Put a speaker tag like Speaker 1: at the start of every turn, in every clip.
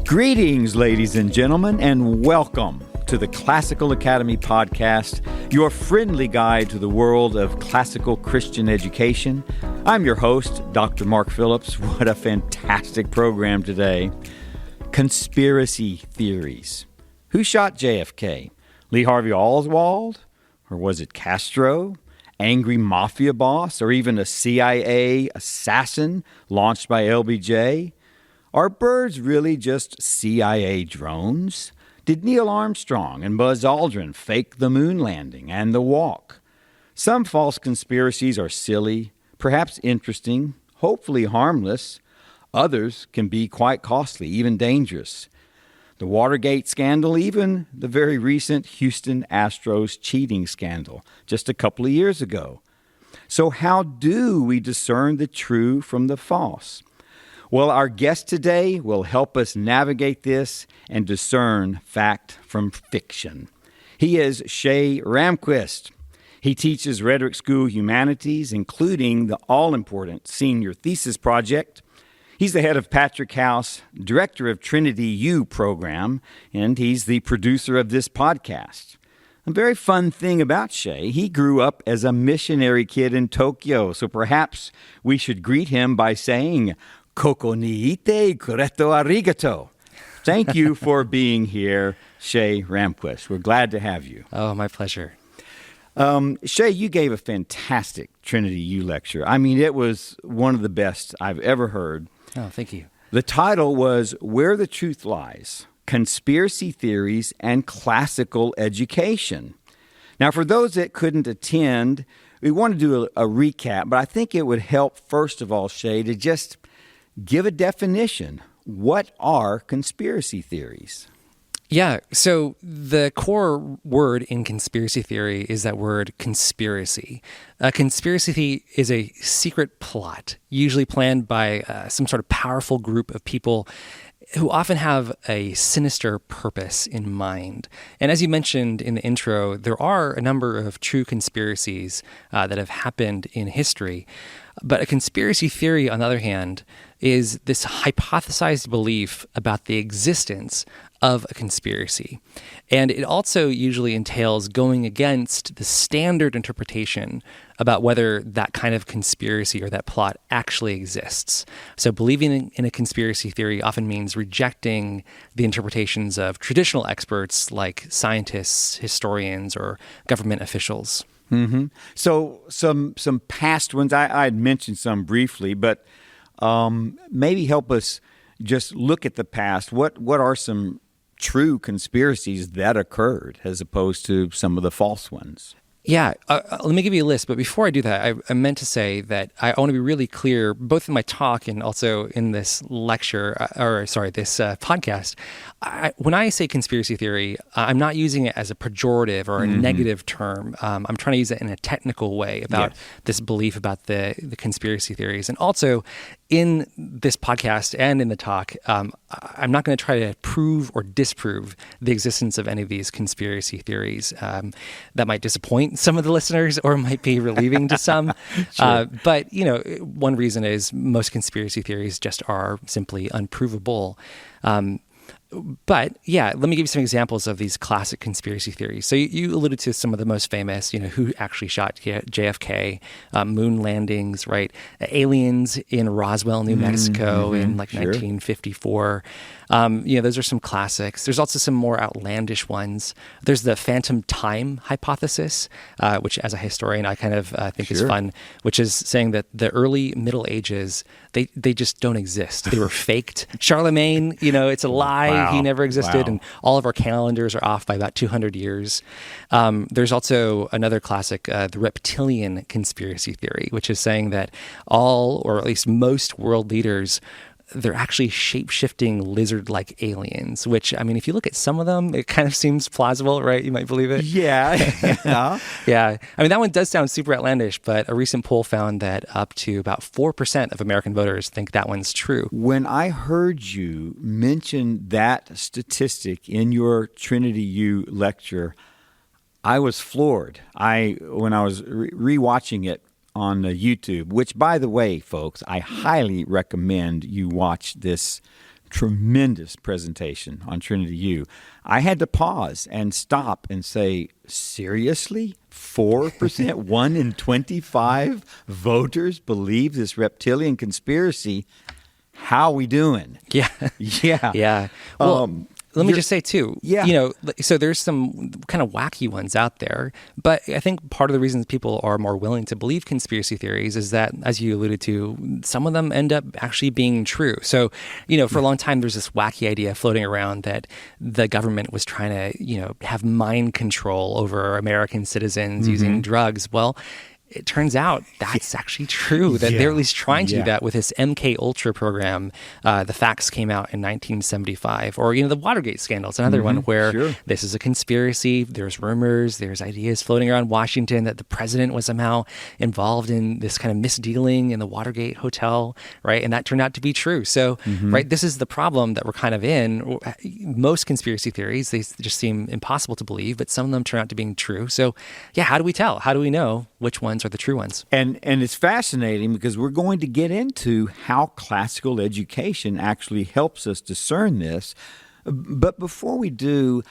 Speaker 1: Greetings, ladies and gentlemen, and welcome to the Classical Academy Podcast, your friendly guide to the world of classical Christian education. I'm your host, Dr. Mark Phillips. What a fantastic program today. Conspiracy theories. Who shot JFK? Lee Harvey Oswald? Or was it Castro? Angry mafia boss? Or even a CIA assassin launched by LBJ? Are birds really just CIA drones? Did Neil Armstrong and Buzz Aldrin fake the moon landing and the walk? Some false conspiracies are silly, perhaps interesting, hopefully harmless. Others can be quite costly, even dangerous. The Watergate scandal, even the very recent Houston Astros cheating scandal just a couple of years ago. So how do we discern the true from the false? Well, our guest today will help us navigate this and discern fact from fiction. He is Shea Ramquist. He teaches Rhetoric School Humanities, including the all-important senior thesis project. He's the head of Patrick House, director of Trinity U program, and he's the producer of this podcast. A very fun thing about Shea, he grew up as a missionary kid in Tokyo, so perhaps we should greet him by saying, Koko ni ite kureto arigato. Thank you for being here, Shea Ramquist. We're glad to have you.
Speaker 2: Oh, my pleasure.
Speaker 1: Shea, you gave a fantastic Trinity U lecture. I mean, it was one of the best I've ever heard.
Speaker 2: Oh, thank you.
Speaker 1: The title was Where the Truth Lies, Conspiracy Theories and Classical Education. Now, for those that couldn't attend, we want to do a recap, but I think it would help, first of all, Shea, to just give a definition. What are conspiracy theories?
Speaker 2: Yeah, so the core word in conspiracy theory is that word conspiracy. A conspiracy is a secret plot, usually planned by some sort of powerful group of people who often have a sinister purpose in mind. And as you mentioned in the intro, there are a number of true conspiracies that have happened in history. But a conspiracy theory, on the other hand, is this hypothesized belief about the existence of a conspiracy. And it also usually entails going against the standard interpretation about whether that kind of conspiracy or that plot actually exists. So believing in a conspiracy theory often means rejecting the interpretations of traditional experts like scientists, historians, or government officials.
Speaker 1: Mm-hmm. So some past ones, I had mentioned some briefly, but maybe help us just look at the past. What are some true conspiracies that occurred as opposed to some of the false ones?
Speaker 2: Yeah, let me give you a list. But before I do that, I meant to say that I want to be really clear, both in my talk and also in this lecture, this podcast. When I say conspiracy theory, I'm not using it as a pejorative or a negative term. I'm trying to use it in a technical way about this belief about the conspiracy theories. And also, in this podcast and in the talk, I'm not going to try to prove or disprove the existence of any of these conspiracy theories. That might disappoint some of the listeners or might be relieving to some. Sure. But, one reason is most conspiracy theories just are simply unprovable. But yeah, let me give you some examples of these classic conspiracy theories. So you alluded to some of the most famous, who actually shot JFK, moon landings, right? Aliens in Roswell, New Mexico in 1954. Those are some classics. There's also some more outlandish ones. There's the phantom time hypothesis, which as a historian, I kind of think is fun, which is saying that the early Middle Ages, they just don't exist. They were faked. Charlemagne, it's a lie. Wow. He never existed. Wow. And all of our calendars are off by about 200 years. There's also another classic, the reptilian conspiracy theory, which is saying that all, or at least most world leaders, they're actually shape-shifting lizard-like aliens, which, I mean, if you look at some of them, it kind of seems plausible, right? You might believe it.
Speaker 1: Yeah.
Speaker 2: Yeah. I mean, that one does sound super outlandish, but a recent poll found that up to about 4% of American voters think that one's true.
Speaker 1: When I heard you mention that statistic in your Trinity U lecture, I was floored. When I was rewatching it on YouTube, which, by the way, folks, I highly recommend you watch this tremendous presentation on Trinity U, I had to pause and stop and say, seriously? 4%, 1 in 25 voters believe this reptilian conspiracy? How we doing?
Speaker 2: Yeah.
Speaker 1: Yeah.
Speaker 2: Yeah. Well, let me just say too, so there's some kind of wacky ones out there, but I think part of the reasons people are more willing to believe conspiracy theories is that, as you alluded to, some of them end up actually being true. So, for a long time, there's this wacky idea floating around that the government was trying to, have mind control over American citizens using drugs. Well, it turns out that's actually true, that they're at least trying to do that with this MK Ultra program. The facts came out in 1975. Or, the Watergate scandal. It's another one where this is a conspiracy. There's rumors, there's ideas floating around Washington that the president was somehow involved in this kind of misdealing in the Watergate hotel, right? And that turned out to be true. So, right, this is the problem that we're kind of in. Most conspiracy theories, they just seem impossible to believe, but some of them turn out to being true. So, how do we tell? How do we know which ones are the true ones?
Speaker 1: And it's fascinating because we're going to get into how classical education actually helps us discern this. But before we do,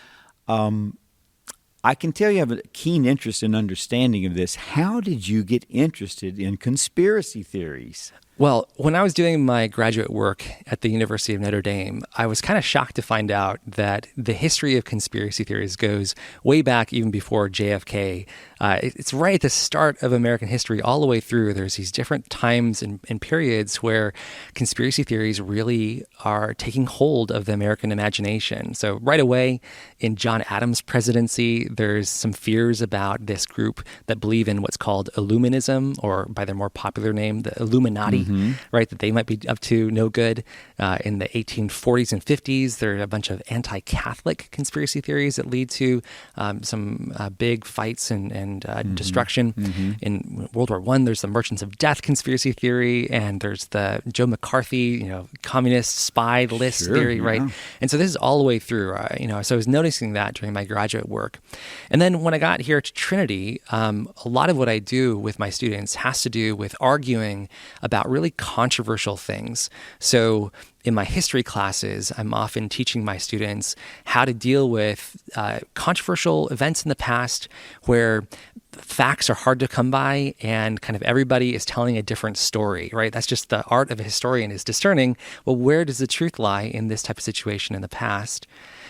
Speaker 1: I can tell you have a keen interest in understanding of this. How did you get interested in conspiracy theories?
Speaker 2: Well, when I was doing my graduate work at the University of Notre Dame, I was kind of shocked to find out that the history of conspiracy theories goes way back even before JFK. It's right at the start of American history all the way through. There's these different times and periods where conspiracy theories really are taking hold of the American imagination. So right away in John Adams' presidency, there's some fears about this group that believe in what's called Illuminism, or by their more popular name, the Illuminati. Right, that they might be up to no good. In the 1840s and 50s, there are a bunch of anti-Catholic conspiracy theories that lead to some big fights and destruction. In World War I, there's the Merchants of Death conspiracy theory, and there's the Joe McCarthy, communist spy list theory, right? And so this is all the way through, so I was noticing that during my graduate work. And then when I got here to Trinity, a lot of what I do with my students has to do with arguing about really controversial things. So in my history classes, I'm often teaching my students how to deal with controversial events in the past where facts are hard to come by and kind of everybody is telling a different story, right? That's just the art of a historian, is discerning, well, where does the truth lie in this type of situation in the past?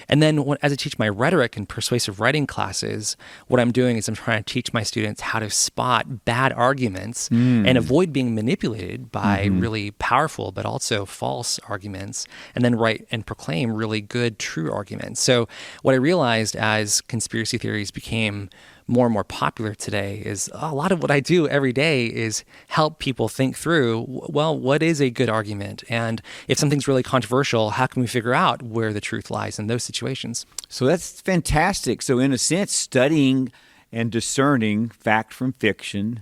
Speaker 2: And then as I teach my rhetoric and persuasive writing classes, what I'm doing is I'm trying to teach my students how to spot bad arguments and avoid being manipulated by really powerful but also false arguments, and then write and proclaim really good, true arguments. So what I realized as conspiracy theories became more and more popular today is a lot of what I do every day is help people think through, well, what is a good argument? And if something's really controversial, how can we figure out where the truth lies in those situations?
Speaker 1: So that's fantastic. So in a sense, studying and discerning fact from fiction,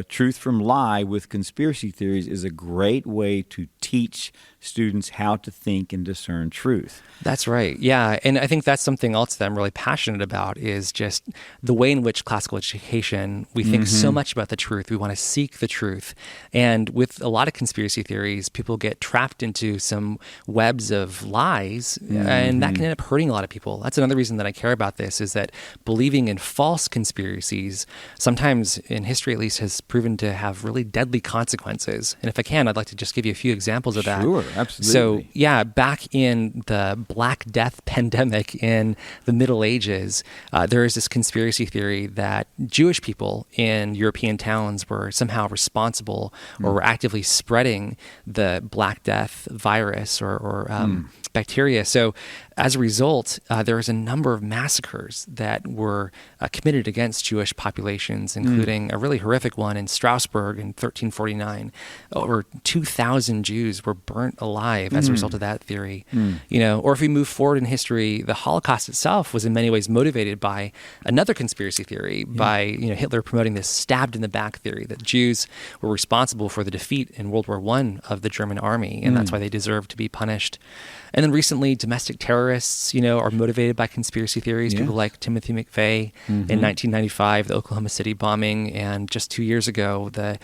Speaker 1: truth from lie with conspiracy theories is a great way to teach students how to think and discern truth.
Speaker 2: That's right. Yeah. And I think that's something else that I'm really passionate about, is just the way in which classical education, we think so much about the truth. We want to seek the truth. And with a lot of conspiracy theories, people get trapped into some webs of lies, and that can end up hurting a lot of people. That's another reason that I care about this, is that believing in false conspiracies, sometimes in history at least, has proven to have really deadly consequences. And if I can, I'd like to just give you a few examples of that.
Speaker 1: Sure, absolutely.
Speaker 2: So, yeah, back in the Black Death pandemic in the Middle Ages, there is this conspiracy theory that Jewish people in European towns were somehow responsible or were actively spreading the Black Death virus or bacteria. So as a result, there was a number of massacres that were committed against Jewish populations, including a really horrific one in Strasbourg in 1349. Over 2,000 Jews were burnt alive as a result of that theory. Or if we move forward in history, the Holocaust itself was in many ways motivated by another conspiracy theory, by Hitler promoting this stabbed in the back theory, that Jews were responsible for the defeat in World War I of the German army, and that's why they deserved to be punished. And then recently, domestic terrorism terrorists, are motivated by conspiracy theories.
Speaker 1: Yes.
Speaker 2: People like Timothy McVeigh in 1995, the Oklahoma City bombing, and just 2 years ago, the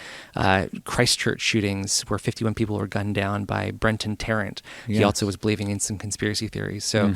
Speaker 2: Christchurch shootings where 51 people were gunned down by Brenton Tarrant.
Speaker 1: Yes.
Speaker 2: He also was believing in some conspiracy theories. So,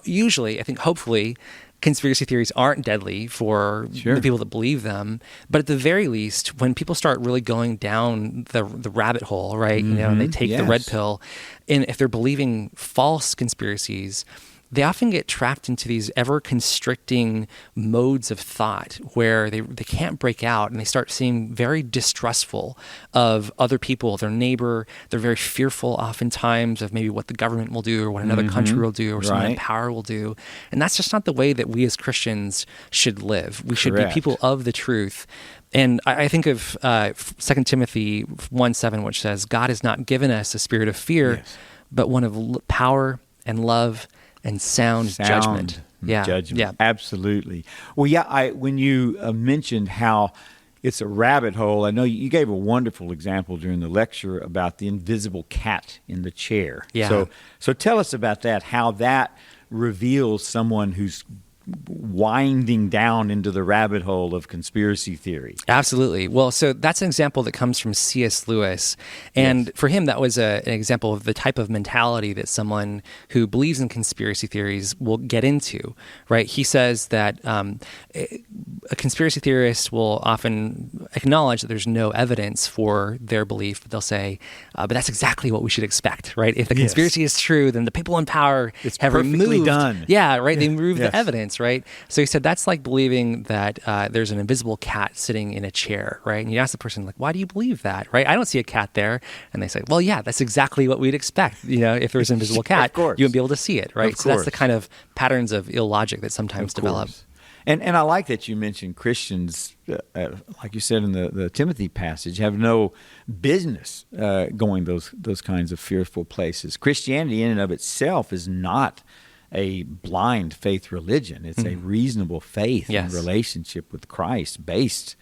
Speaker 2: usually, I think hopefully, conspiracy theories aren't deadly for the people that believe them, but at the very least, when people start really going down the rabbit hole, right, and they take the red pill, and if they're believing false conspiracies, they often get trapped into these ever-constricting modes of thought where they can't break out, and they start seeming very distrustful of other people, their neighbor. They're very fearful oftentimes of maybe what the government will do or what another country will do or someone in power will do. And that's just not the way that we as Christians should live. We should be people of the truth. And I think of 2 Timothy 1:7, which says, God has not given us a spirit of fear, but one of power and love and sound judgment.
Speaker 1: Judgment.
Speaker 2: Yeah.
Speaker 1: Absolutely. Well, when you mentioned how it's a rabbit hole, I know you gave a wonderful example during the lecture about the invisible cat in the chair.
Speaker 2: Yeah.
Speaker 1: So tell us about that, how that reveals someone who's winding down into the rabbit hole of conspiracy theory.
Speaker 2: Absolutely. Well, so that's an example that comes from C.S. Lewis. And for him, that was an example of the type of mentality that someone who believes in conspiracy theories will get into, right? He says that a conspiracy theorist will often acknowledge that there's no evidence for their belief, but they'll say, but that's exactly what we should expect, right? If the conspiracy is true, then the people in power have removed...
Speaker 1: done.
Speaker 2: Yeah, right? They removed the evidence, right? So he said that's like believing that there's an invisible cat sitting in a chair, right? And you ask the person, like, why do you believe that, right? I don't see a cat there. And they say, well, yeah, that's exactly what we'd expect. If there was an invisible cat, you wouldn't be able to see it, right? So that's the kind of patterns of illogic that sometimes develop.
Speaker 1: And I like that you mentioned Christians, like you said in the Timothy passage, have no business going those kinds of fearful places. Christianity in and of itself is not a blind faith religion. It's a reasonable faith and relationship with Christ based.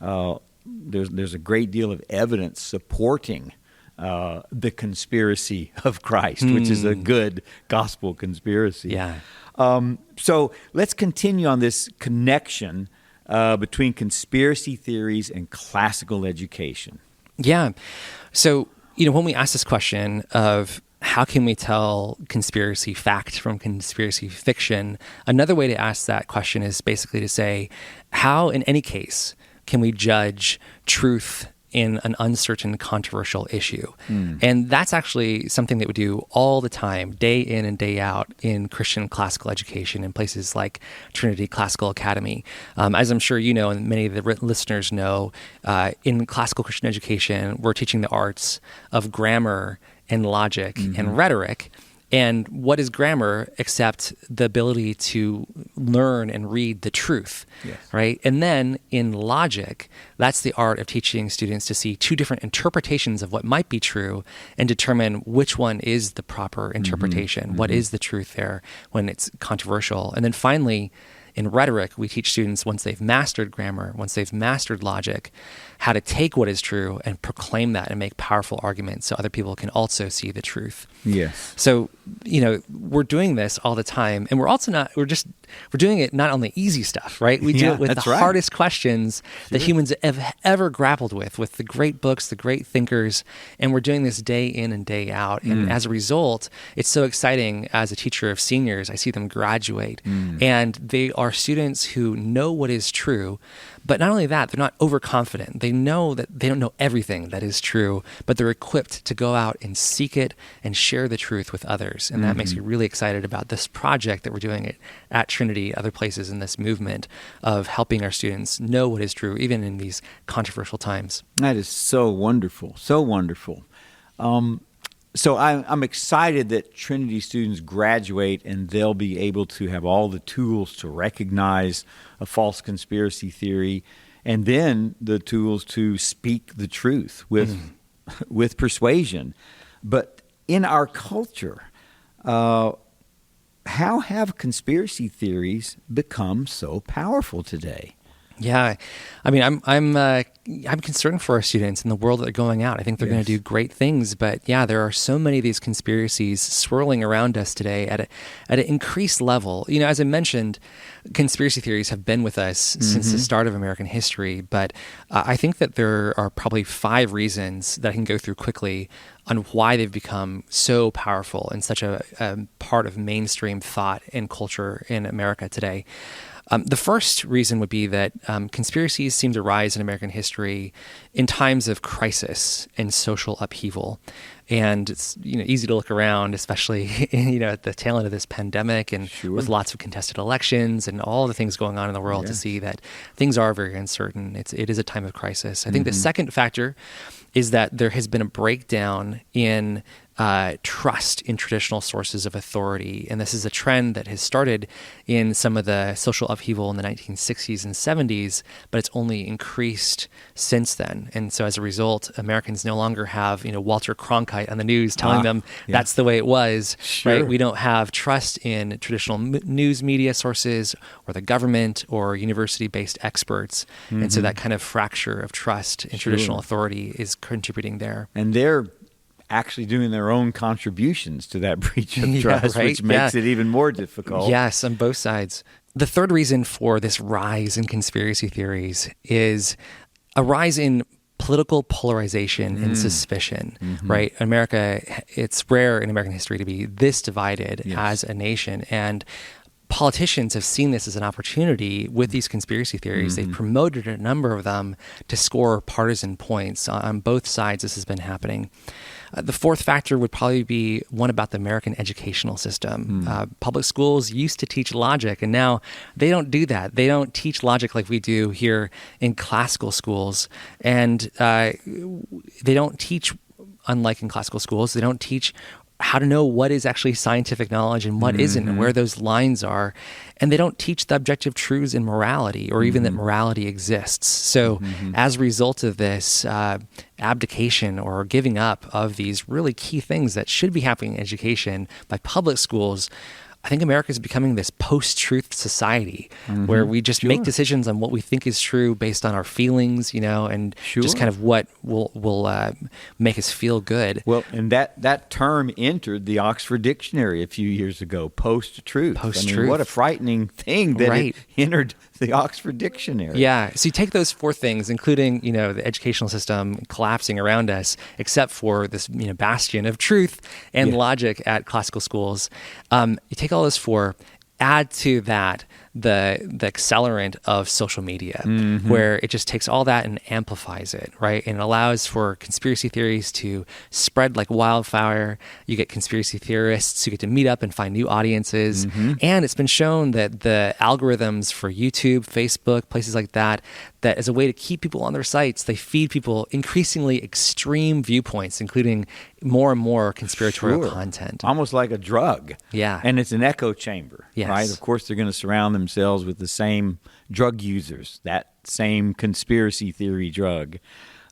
Speaker 1: There's a great deal of evidence supporting the conspiracy of Christ, which is a good gospel conspiracy.
Speaker 2: Yeah.
Speaker 1: So let's continue on this connection between conspiracy theories and classical education.
Speaker 2: Yeah. So, when we ask this question of how can we tell conspiracy fact from conspiracy fiction, another way to ask that question is basically to say, how, in any case, can we judge truth in an uncertain, controversial issue? And that's actually something that we do all the time, day in and day out in Christian classical education in places like Trinity Classical Academy. As I'm sure you know, and many of the listeners know, in classical Christian education, we're teaching the arts of grammar and logic and rhetoric. And what is grammar except the ability to learn and read the truth, right? And then in logic, that's the art of teaching students to see two different interpretations of what might be true and determine which one is the proper interpretation. What is the truth there when it's controversial? And then finally, in rhetoric, we teach students, once they've mastered grammar, once they've mastered logic, how to take what is true and proclaim that and make powerful arguments so other people can also see the truth.
Speaker 1: Yes.
Speaker 2: So, we're doing this all the time, and we're doing it not on the easy stuff, right? We do it with the hardest questions that humans have ever grappled with the great books, the great thinkers, and we're doing this day in and day out. And as a result, it's so exciting as a teacher of seniors. I see them graduate, and they are students who know what is true, but not only that, they're not overconfident. They know that they don't know everything that is true, but they're equipped to go out and seek it and share the truth with others. And that makes me really excited about this project that we're doing at Trinity, other places in this movement of helping our students know what is true, even in these controversial times.
Speaker 1: That is so wonderful, so wonderful. So I'm excited that Trinity students graduate and they'll be able to have all the tools to recognize a false conspiracy theory and then the tools to speak the truth with persuasion. But in our culture, how have conspiracy theories become so powerful today?
Speaker 2: Yeah, I mean, I'm concerned for our students in the world that they're going out. I think they're going to do great things, but yeah, there are so many of these conspiracies swirling around us today at an increased level. You know, as I mentioned, conspiracy theories have been with us since the start of American history, but I think that there are probably 5 reasons that I can go through quickly on why they've become so powerful and such a part of mainstream thought and culture in America today. The first reason would be that conspiracies seem to rise in American history in times of crisis and social upheaval. And it's easy to look around, especially at the tail end of this pandemic and with lots of contested elections and all the things going on in the world to see that things are very uncertain. It is a time of crisis. I think the second factor is that there has been a breakdown in trust in traditional sources of authority. And this is a trend that has started in some of the social upheaval in the 1960s and 70s, but it's only increased since then. And so as a result, Americans no longer have, Walter Cronkite on the news telling them that's the way it was, right? We don't have trust in traditional news media sources or the government or university-based experts. And so that kind of fracture of trust in traditional authority is contributing there.
Speaker 1: And they're actually doing their own contributions to that breach of trust, which makes it even more difficult.
Speaker 2: Yes, on both sides. The third reason for this rise in conspiracy theories is a rise in political polarization and suspicion, right? America, it's rare in American history to be this divided as a nation. And politicians have seen this as an opportunity with these conspiracy theories. They've promoted a number of them to score partisan points. On both sides, this has been happening. The fourth factor would probably be one about the American educational system. Public schools used to teach logic, and now they don't do that. They don't teach logic like we do here in classical schools. And they don't teach, unlike in classical schools, they don't teach how to know what is actually scientific knowledge and what isn't and where those lines are. And they don't teach the objective truths in morality or even that morality exists. So as a result of this abdication or giving up of these really key things that should be happening in education by public schools, I think America is becoming this post-truth society where we just make decisions on what we think is true based on our feelings, and just kind of what will make us feel good.
Speaker 1: Well, and that term entered the Oxford Dictionary a few years ago, post-truth.
Speaker 2: Post-truth.
Speaker 1: I mean, what a frightening thing that it entered the Oxford Dictionary.
Speaker 2: Yeah. So you take those 4 things, including, the educational system collapsing around us, except for this, bastion of truth and logic at classical schools. You take all those 4, add to that the accelerant of social media, where it just takes all that and amplifies it, right? And it allows for conspiracy theories to spread like wildfire. You get conspiracy theorists who get to meet up and find new audiences. And it's been shown that the algorithms for YouTube, Facebook, places like that as a way to keep people on their sites, they feed people increasingly extreme viewpoints, including more and more conspiratorial content.
Speaker 1: Almost like a drug.
Speaker 2: Yeah.
Speaker 1: And it's an echo chamber, right? Of course, they're going to surround themselves with the same drug users, that same conspiracy theory drug.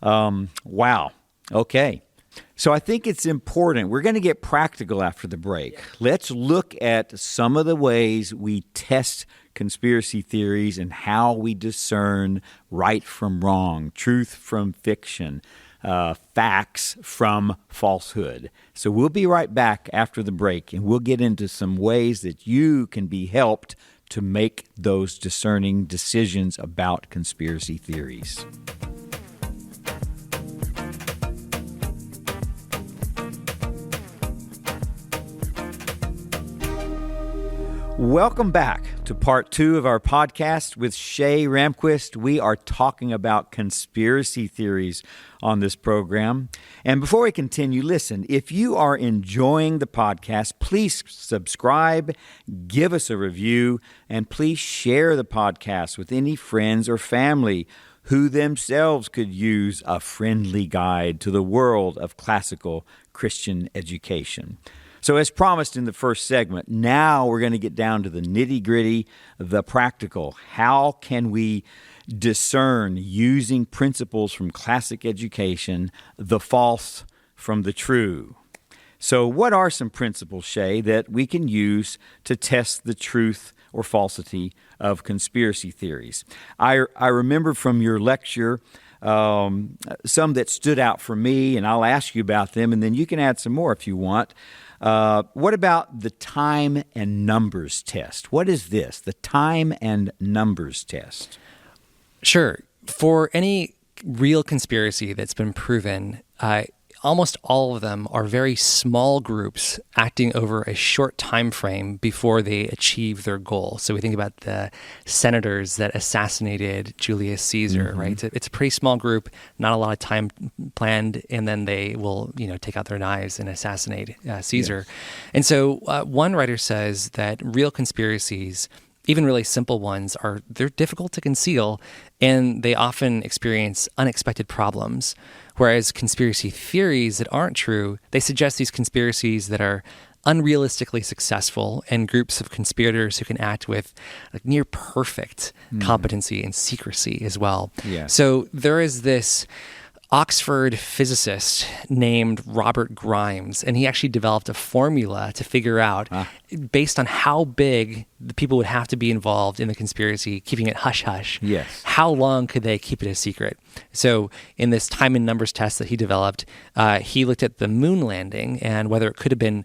Speaker 1: Wow. Okay. So I think it's important. We're going to get practical after the break. Let's look at some of the ways we test conspiracy theories and how we discern right from wrong, truth from fiction, facts from falsehood. So we'll be right back after the break, and we'll get into some ways that you can be helped to make those discerning decisions about conspiracy theories. Welcome back to part 2 of our podcast with Shea Ramquist. We are talking about conspiracy theories on this program. And before we continue, listen, if you are enjoying the podcast, please subscribe, give us a review, and please share the podcast with any friends or family who themselves could use a friendly guide to the world of classical Christian education. So as promised in the first segment, now we're going to get down to the nitty-gritty, the practical. How can we discern, using principles from classic education, the false from the true? So what are some principles, Shea, that we can use to test the truth or falsity of conspiracy theories? I remember from your lecture some that stood out for me, and I'll ask you about them, and then you can add some more if you want. What about the time and numbers test? What is this, the time and numbers test?
Speaker 2: Sure. For any real conspiracy that's been proven, almost all of them are very small groups acting over a short time frame before they achieve their goal. So we think about the senators that assassinated Julius Caesar, right? It's a pretty small group, not a lot of time planned, and then they will, take out their knives and assassinate Caesar. Yes. And so one writer says that real conspiracies, even really simple ones, they're difficult to conceal, and they often experience unexpected problems. Whereas conspiracy theories that aren't true, they suggest these conspiracies that are unrealistically successful and groups of conspirators who can act with near perfect competency and secrecy as well.
Speaker 1: Yeah.
Speaker 2: So there is this Oxford physicist named Robert Grimes, and he actually developed a formula to figure out, based on how big the people would have to be involved in the conspiracy, keeping it hush-hush, how long could they keep it a secret? So in this time and numbers test that he developed, he looked at the moon landing and whether it could have been,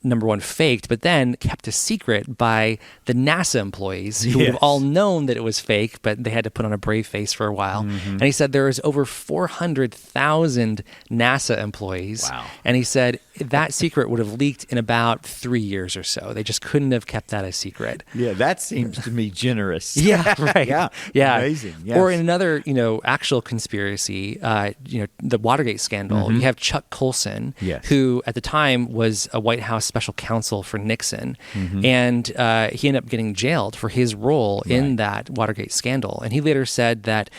Speaker 2: number one, faked, but then kept a secret by the NASA employees who would have all known that it was fake, but they had to put on a brave face for a while. And he said there was over 400,000 NASA employees.
Speaker 1: Wow.
Speaker 2: And he said that secret would have leaked in about 3 years or so. They just couldn't have kept that a secret.
Speaker 1: Yeah, that seems to me generous.
Speaker 2: Yeah, right.
Speaker 1: Yeah. Amazing. Yes.
Speaker 2: Or in another, actual conspiracy, the Watergate scandal, you have Chuck Colson, who at the time was a White House special counsel for Nixon. And he ended up getting jailed for his role in that Watergate scandal. And he later said that,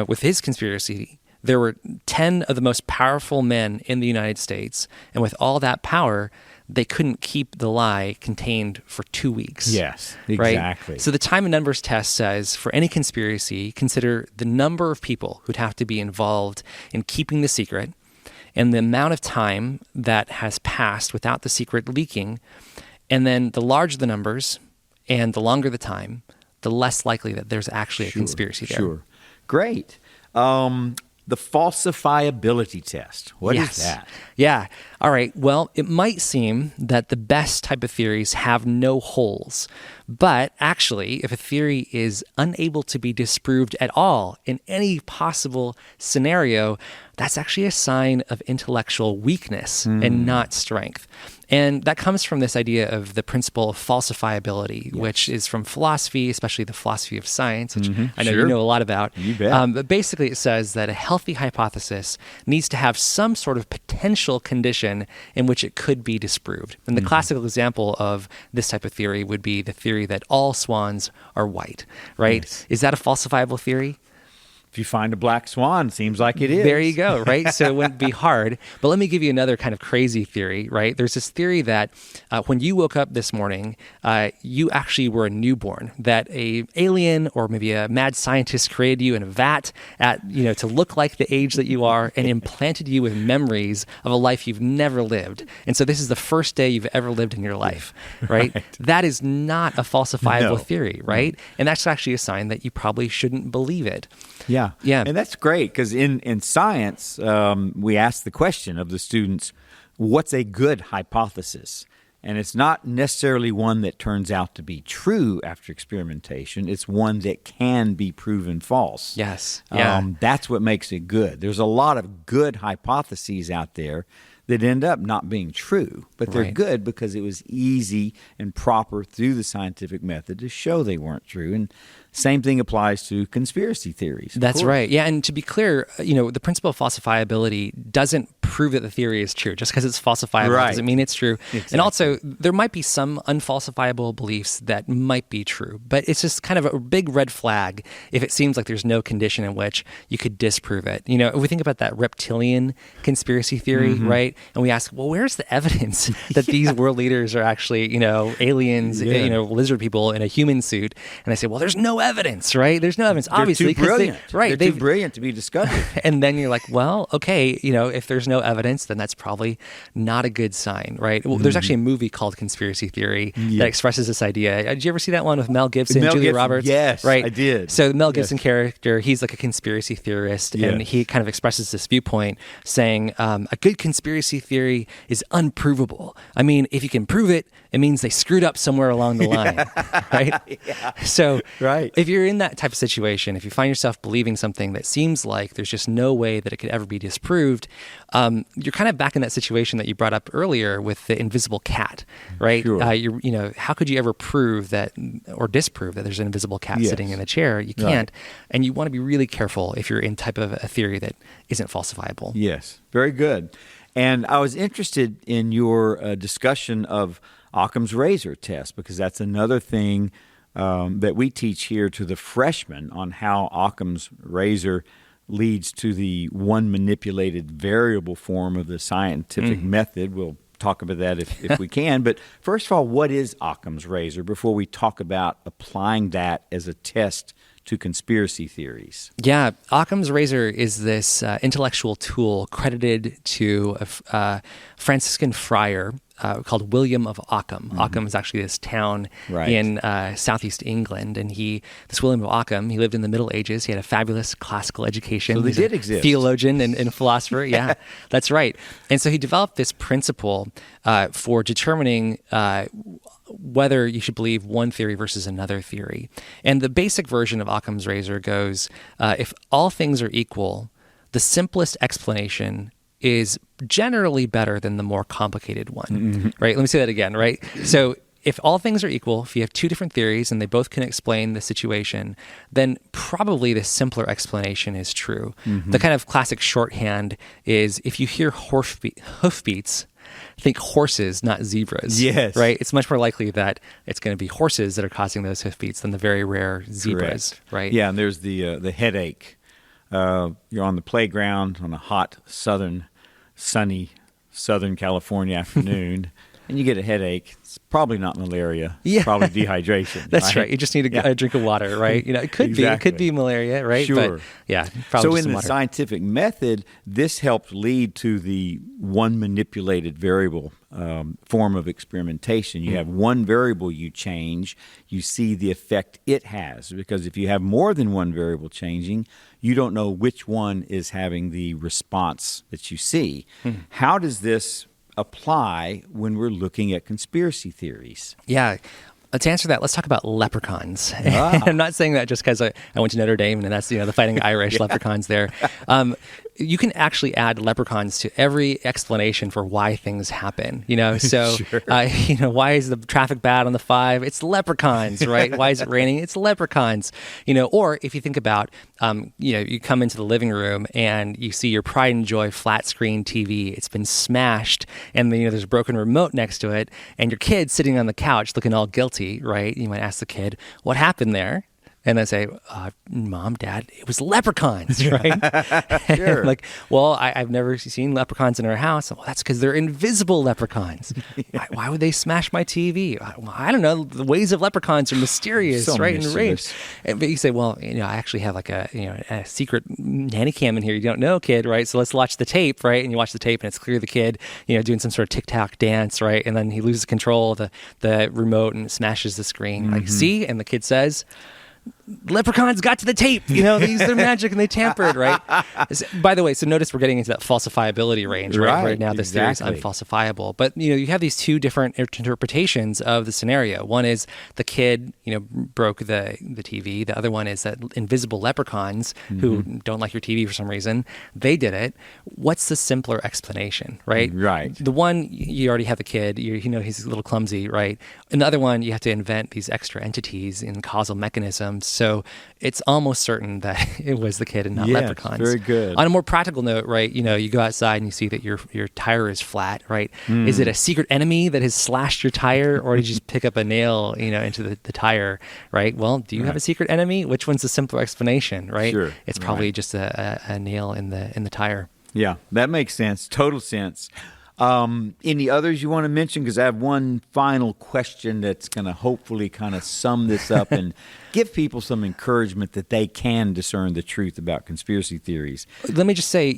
Speaker 2: with his conspiracy, there were 10 of the most powerful men in the United States. And with all that power, they couldn't keep the lie contained for 2 weeks.
Speaker 1: Yes, exactly.
Speaker 2: Right? So the time and numbers test says, for any conspiracy, consider the number of people who'd have to be involved in keeping the secret and the amount of time that has passed without the secret leaking. And then the larger the numbers and the longer the time, the less likely that there's actually a conspiracy there.
Speaker 1: Sure. Great. The falsifiability test. What is that?
Speaker 2: Yeah. All right. Well, it might seem that the best type of theories have no holes. But actually, if a theory is unable to be disproved at all in any possible scenario, that's actually a sign of intellectual weakness and not strength. And that comes from this idea of the principle of falsifiability, which is from philosophy, especially the philosophy of science, which I know you know a lot about.
Speaker 1: You bet.
Speaker 2: But basically, it says that a healthy hypothesis needs to have some sort of potential condition in which it could be disproved. And the classical example of this type of theory would be the theory that all swans are white, right?
Speaker 1: Yes.
Speaker 2: Is that a falsifiable theory?
Speaker 1: If you find a black swan, seems like it is.
Speaker 2: There you go, right? So it wouldn't be hard. But let me give you another kind of crazy theory, right? There's this theory that when you woke up this morning, you actually were a newborn, that a alien or maybe a mad scientist created you in a vat to look like the age that you are and implanted you with memories of a life you've never lived. And so this is the first day you've ever lived in your life, right? That is not a falsifiable theory, right? And that's actually a sign that you probably shouldn't believe it.
Speaker 1: Yeah.
Speaker 2: Yeah.
Speaker 1: And that's great because in science, we ask the question of the students, what's a good hypothesis? And it's not necessarily one that turns out to be true after experimentation. It's one that can be proven false.
Speaker 2: Yes. Yeah.
Speaker 1: That's what makes it good. There's a lot of good hypotheses out there that end up not being true, but they're good because it was easy and proper through the scientific method to show they weren't true. And same thing applies to conspiracy theories.
Speaker 2: That's right. Yeah, and to be clear, the principle of falsifiability doesn't prove that the theory is true. Just because it's falsifiable doesn't mean it's true. Exactly. And also, there might be some unfalsifiable beliefs that might be true, but it's just kind of a big red flag if it seems like there's no condition in which you could disprove it. If we think about that reptilian conspiracy theory, right? And we ask, well, where's the evidence that these world leaders are actually, aliens, lizard people in a human suit? And I say, well, there's no no evidence, right? There's no evidence, obviously.
Speaker 1: They're too brilliant.
Speaker 2: Right.
Speaker 1: They're too brilliant to be discovered.
Speaker 2: And then you're like, well, okay, if there's no evidence, then that's probably not a good sign, right? Well, there's actually a movie called Conspiracy Theory that expresses this idea. Did you ever see that one with Mel Gibson, Julia Roberts?
Speaker 1: Yes,
Speaker 2: right?
Speaker 1: I did.
Speaker 2: So the Mel Gibson character, he's like a conspiracy theorist, and he kind of expresses this viewpoint saying a good conspiracy theory is unprovable. I mean, if you can prove it, it means they screwed up somewhere along the line, right? So if you're in that type of situation, if you find yourself believing something that seems like there's just no way that it could ever be disproved, you're kind of back in that situation that you brought up earlier with the invisible cat, right?
Speaker 1: Sure.
Speaker 2: How could you ever prove that or disprove that there's an invisible cat sitting in a chair? You can't. And you want to be really careful if you're in type of a theory that isn't falsifiable.
Speaker 1: Yes, very good. And I was interested in your discussion of Occam's razor test, because that's another thing that we teach here to the freshmen on how Occam's razor leads to the one manipulated variable form of the scientific method. We'll talk about that if we can. But first of all, what is Occam's razor before we talk about applying that as a test to conspiracy theories?
Speaker 2: Yeah, Occam's razor is this intellectual tool credited to a Franciscan friar called William of Occam. Occam is actually this town in southeast England, and this William of Occam, he lived in the Middle Ages. He had a fabulous classical education.
Speaker 1: So they did exist.
Speaker 2: Theologian and philosopher. Yeah, that's right. And so he developed this principle for determining whether you should believe one theory versus another theory. And the basic version of Occam's razor goes, if all things are equal, the simplest explanation is generally better than the more complicated one, right? Let me say that again, right? So if all things are equal, if you have two different theories and they both can explain the situation, then probably the simpler explanation is true. The kind of classic shorthand is if you hear hoofbeats, think horses, not zebras.
Speaker 1: Yes.
Speaker 2: Right? It's much more likely that it's going to be horses that are causing those hoofbeats than the very rare zebras.
Speaker 1: Correct.
Speaker 2: Right?
Speaker 1: Yeah, and there's the headache. You're on the playground on a hot sunny Southern California afternoon, and you get a headache. It's probably not malaria. It's probably dehydration.
Speaker 2: That's right. You just need a drink of water, right? It could be. It could be malaria, right?
Speaker 1: Sure.
Speaker 2: But yeah, probably
Speaker 1: so
Speaker 2: just
Speaker 1: in the
Speaker 2: water.
Speaker 1: scientific method, this helped lead to the one manipulated variable form of experimentation. You have one variable you change, you see the effect it has. Because if you have more than one variable changing, you don't know which one is having the response that you see. How does this apply when we're looking at conspiracy theories?
Speaker 2: Yeah. To answer that, let's talk about leprechauns. I'm not saying that just because I went to Notre Dame and that's the Fighting Irish leprechauns there. You can actually add leprechauns to every explanation for why things happen. So
Speaker 1: Sure.
Speaker 2: Why is the traffic bad on the 5? It's leprechauns, right? Why is it raining? It's leprechauns. Or if you think about, you come into the living room and you see your pride and joy flat screen TV. It's been smashed, and there's a broken remote next to it, and your kid's sitting on the couch looking all guilty, right? You might ask the kid, "What happened there?" And they say, Mom, Dad, it was leprechauns, right?
Speaker 1: Sure.
Speaker 2: Like, well, I've never seen leprechauns in our house. Well, that's because they're invisible leprechauns. Why would they smash my TV? Well, I don't know. The ways of leprechauns are mysterious,
Speaker 1: So
Speaker 2: right?
Speaker 1: mischievous.
Speaker 2: But you say, well, I actually have like a secret nanny cam in here. You don't know, kid, right? So let's watch the tape, right? And you watch the tape, and it's clear the kid, doing some sort of tic-tac dance, right? And then he loses control of the remote and smashes the screen. Like, see? And the kid says, leprechauns got to the tape, they used their magic and they tampered, right? By the way, so notice we're getting into that falsifiability range, right? Right now, this theory is unfalsifiable. But, you have these two different interpretations of the scenario. One is the kid, broke the TV. The other one is that invisible leprechauns who don't like your TV for some reason, they did it. What's the simpler explanation, right?
Speaker 1: Right.
Speaker 2: The one, you already have the kid, he's a little clumsy, right? And the other one, you have to invent these extra entities in causal mechanisms. So it's almost certain that it was the kid and not leprechauns.
Speaker 1: Very good.
Speaker 2: On a more practical note, right, you go outside and you see that your tire is flat, right? Is it a secret enemy that has slashed your tire, or did you just pick up a nail, into the tire, right? Well, do you have a secret enemy? Which one's the simpler explanation, right?
Speaker 1: Sure.
Speaker 2: It's probably just a nail in the tire.
Speaker 1: Yeah, that makes sense. Total sense. Any others you want to mention? Because I have one final question that's going to hopefully kind of sum this up and give people some encouragement that they can discern the truth about conspiracy theories.
Speaker 2: Let me just say,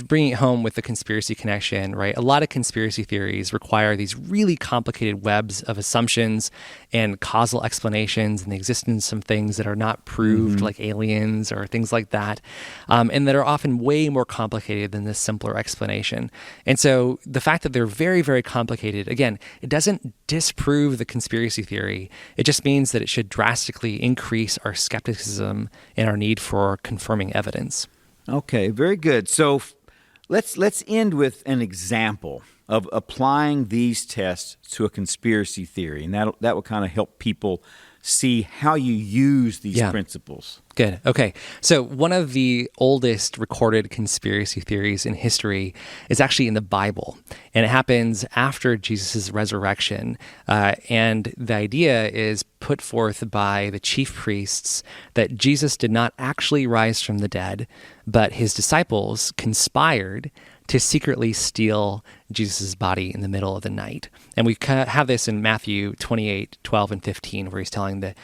Speaker 2: bringing it home with the conspiracy connection, right? A lot of conspiracy theories require these really complicated webs of assumptions and causal explanations and the existence of things that are not proved, like aliens or things like that, and that are often way more complicated than this simpler explanation. And so the fact that they're very, very complicated, again, it doesn't disprove the conspiracy theory. It just means that it should drastically increase our skepticism and our need for confirming evidence.
Speaker 1: Okay, very good. So let's end with an example of applying these tests to a conspiracy theory, and that will kind of help people see how you use these principles.
Speaker 2: Good. Okay. So one of the oldest recorded conspiracy theories in history is actually in the Bible, and it happens after Jesus' resurrection. And the idea is put forth by the chief priests that Jesus did not actually rise from the dead, but his disciples conspired to secretly steal Jesus' body in the middle of the night. And we have this in Matthew 28, 12, and 15, where he's telling the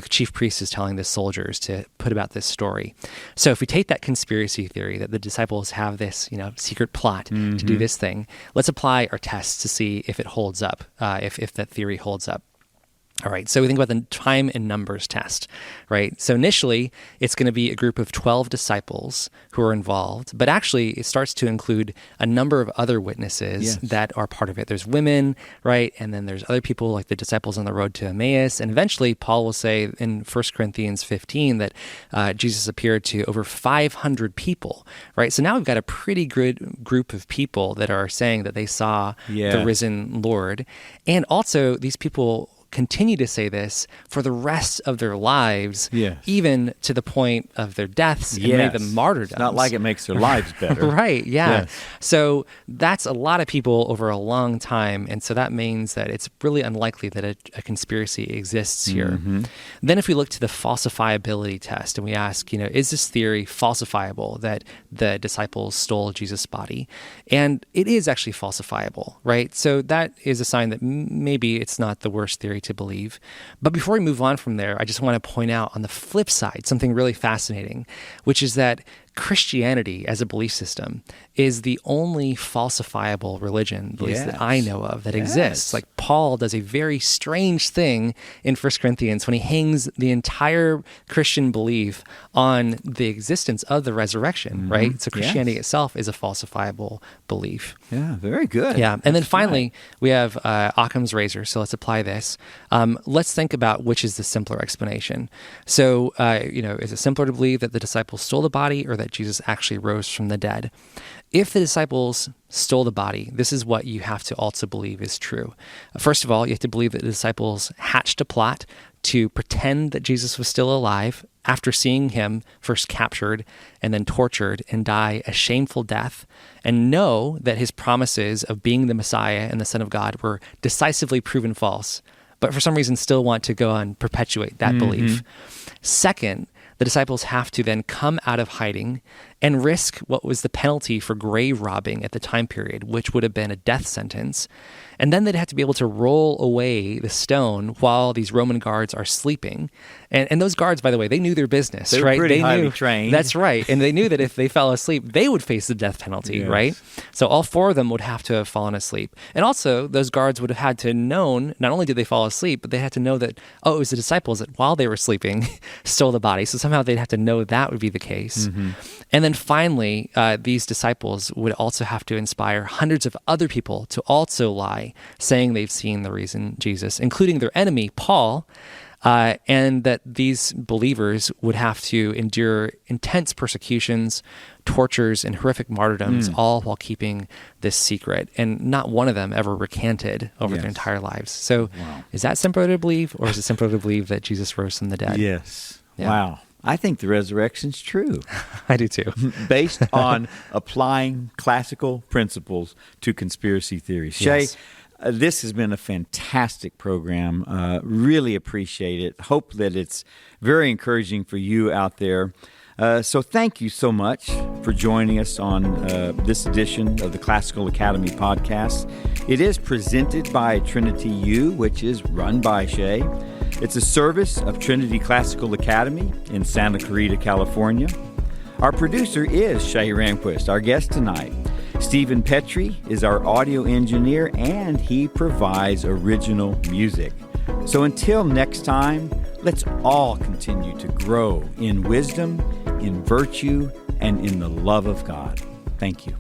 Speaker 2: chief priest is telling the soldiers to put about this story. So if we take that conspiracy theory that the disciples have this, secret plot to do this thing, let's apply our tests to see if it holds up, if that theory holds up. All right, so we think about the time and numbers test, right? So initially, it's going to be a group of 12 disciples who are involved, but actually it starts to include a number of other witnesses that are part of it. There's women, right? And then there's other people like the disciples on the road to Emmaus. And eventually, Paul will say in 1 Corinthians 15 that Jesus appeared to over 500 people, right? So now we've got a pretty good group of people that are saying that they saw the risen Lord. And also, these people continue to say this for the rest of their lives, even to the point of their deaths and many of them martyrdoms.
Speaker 1: It's not like it makes their lives better.
Speaker 2: Right, So that's a lot of people over a long time, and so that means that it's really unlikely that a conspiracy exists here. Then if we look to the falsifiability test and we ask, is this theory falsifiable that the disciples stole Jesus' body? And it is actually falsifiable, right? So that is a sign that maybe it's not the worst theory to believe. But before we move on from there, I just want to point out on the flip side something really fascinating, which is that Christianity as a belief system is the only falsifiable religion, at least that I know of, that exists. Like Paul does a very strange thing in 1 Corinthians when he hangs the entire Christian belief on the existence of the resurrection, right? So Christianity itself is a falsifiable belief.
Speaker 1: Yeah, very good.
Speaker 2: Yeah, and then finally, we have Occam's razor, so let's apply this. Let's think about which is the simpler explanation. So, is it simpler to believe that the disciples stole the body or that Jesus actually rose from the dead? If the disciples stole the body, this is what you have to also believe is true. First of all, you have to believe that the disciples hatched a plot to pretend that Jesus was still alive after seeing him first captured and then tortured and die a shameful death, and know that his promises of being the Messiah and the Son of God were decisively proven false, but for some reason still want to go and perpetuate that belief. Second, the disciples have to then come out of hiding and risk what was the penalty for grave robbing at the time period, which would have been a death sentence. And then they'd have to be able to roll away the stone while these Roman guards are sleeping. And those guards, by the way, they knew their business,
Speaker 1: they were
Speaker 2: right?
Speaker 1: Pretty highly trained.
Speaker 2: That's right. And they knew that if they fell asleep, they would face the death penalty, right? So all four of them would have to have fallen asleep. And also, those guards would have had to known, not only did they fall asleep, but they had to know that, it was the disciples that while they were sleeping stole the body. So somehow they'd have to know that would be the case. And then finally, these disciples would also have to inspire hundreds of other people to also lie, saying they've seen the risen Jesus, including their enemy, Paul, and that these believers would have to endure intense persecutions, tortures, and horrific martyrdoms, all while keeping this secret. And not one of them ever recanted over their entire lives. So is that simpler to believe, or is it simpler to believe that Jesus rose from the dead?
Speaker 1: Yes. Yeah. Wow. I think the resurrection's true.
Speaker 2: I do too.
Speaker 1: Based on applying classical principles to conspiracy theories. Shea, this has been a fantastic program. Really appreciate it. Hope that it's very encouraging for you out there. So thank you so much for joining us on this edition of the Classical Academy podcast. It is presented by Trinity U, which is run by Shea. It's a service of Trinity Classical Academy in Santa Clarita, California. Our producer is Shea Ramquist, our guest tonight. Stephen Petrie is our audio engineer, and he provides original music. So until next time, let's all continue to grow in wisdom, in virtue, and in the love of God. Thank you.